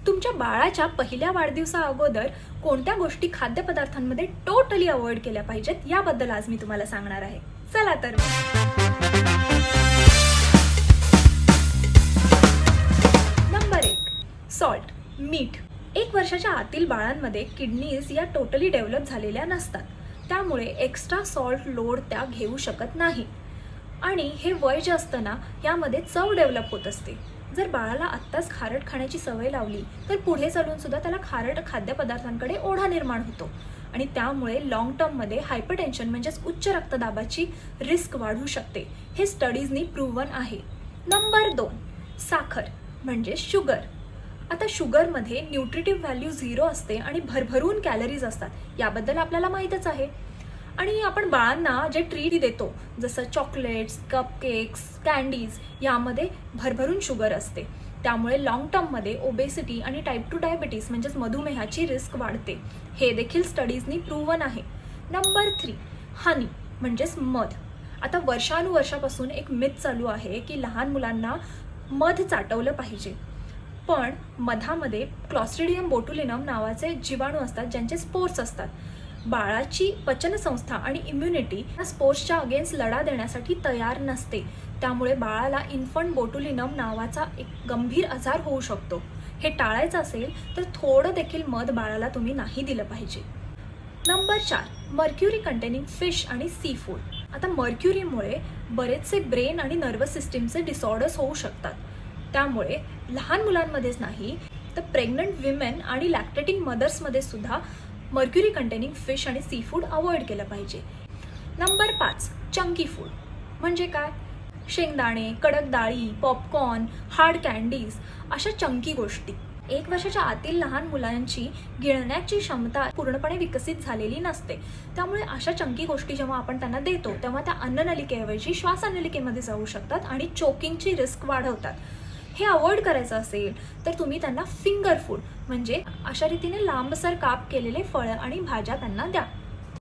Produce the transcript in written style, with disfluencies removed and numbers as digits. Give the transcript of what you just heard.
तुमच्या बाळाच्या पहिल्या वाढदिवसा अगोदर कोणत्या गोष्टी खाद्यपदार्थांमध्ये टोटली अवॉइड केल्या पाहिजेत याबद्दल आज मी तुम्हाला सांगणार आहे. चला तर नंबर 1, सॉल्ट, मीठ. 1 वर्षाच्या आतील बाळांमध्ये किडनीज या टोटली डेव्हलप झालेल्या नसतात, त्यामुळे एक्स्ट्रा सॉल्ट लोड त्या घेऊ शकत नाही आणि हे वय जे असतं ना यामध्ये चव डेव्हलप होत असते. जर बाळाला आत्ताच खारट खाण्याची सवय लावली तर पुढे चालून सुद्धा त्याला खारट खाद्यपदार्थांकडे ओढा निर्माण होतो आणि त्यामुळे लॉंग टर्ममध्ये हायपरटेन्शन म्हणजेच उच्च रक्तदाबाची रिस्क वाढू शकते. हे स्टडीजनी प्रूव्हन आहे. नंबर 2, साखर म्हणजे शुगर. आता शुगरमध्ये न्यूट्रिटिव्ह व्हॅल्यू 0 असते आणि भरभरून कॅलरीज असतात, याबद्दल आपल्याला माहीतच आहे. आणि आपण बाळांना जे ट्रीट देतो जसं चॉकलेट्स, कपकेक्स, कॅन्डीज यामध्ये भरभरून शुगर असते, त्यामुळे लॉंग टर्ममध्ये ओबेसिटी आणि टाईप 2 डायबिटीज म्हणजेच मधुमेहाची रिस्क वाढते. हे देखील स्टडीजनी प्रूव्हन आहे. नंबर 3, हनी म्हणजेच मध. आता वर्षानुवर्षापासून एक मिथ चालू आहे की लहान मुलांना मध चाटवलं पाहिजे, पण मधामध्ये क्लॉस्ट्रिडियम बोटुलिनम नावाचे जीवाणू असतात ज्यांचे स्पोर्स असतात. बाळाची पचनसंस्था आणि इम्युनिटी या स्पोर्सच्या अगेन्स्ट लढा देण्यासाठी तयार नसते, त्यामुळे बाळाला इन्फंट बोटुलिनम नावाचा एक गंभीर आजार होऊ शकतो. हे टाळायचं असेल तर थोडं देखील मध बाळाला तुम्ही नाही दिलं पाहिजे. नंबर 4, मर्क्युरी कंटेनिंग फिश आणि सी फूड. आता मर्क्युरीमुळे बरेचसे ब्रेन आणि नर्वस सिस्टीमचे डिसऑर्डर्स होऊ शकतात, त्यामुळे लहान मुलांमध्येच नाही तर प्रेग्नंट विमेन आणि लॅक्टेटिंग मदर्समध्ये सुद्धा मर्क्युरी कंटेनिंग फिश आणि सी फूड अवॉइड केलं पाहिजे. नंबर 5, चंकी फूड म्हणजे काय? शेंगदाणे, कडक डाळी, पॉपकॉर्न, हार्ड कॅन्डीज अशा चंकी गोष्टी. 1 वर्षाच्या आतील लहान मुलांची गिळण्याची क्षमता पूर्णपणे विकसित झालेली नसते, त्यामुळे अशा चंकी गोष्टी जेव्हा आपण त्यांना देतो तेव्हा त्या अन्ननलिकेऐवजी श्वासनलिकेमध्ये जाऊ शकतात आणि चोकिंगची रिस्क वाढवतात. हे अवॉइड करायचं असेल तर तुम्ही त्यांना फिंगर फूड म्हणजे अशा रीतीने लांबसर काप केलेले फळं आणि भाज्या त्यांना द्या.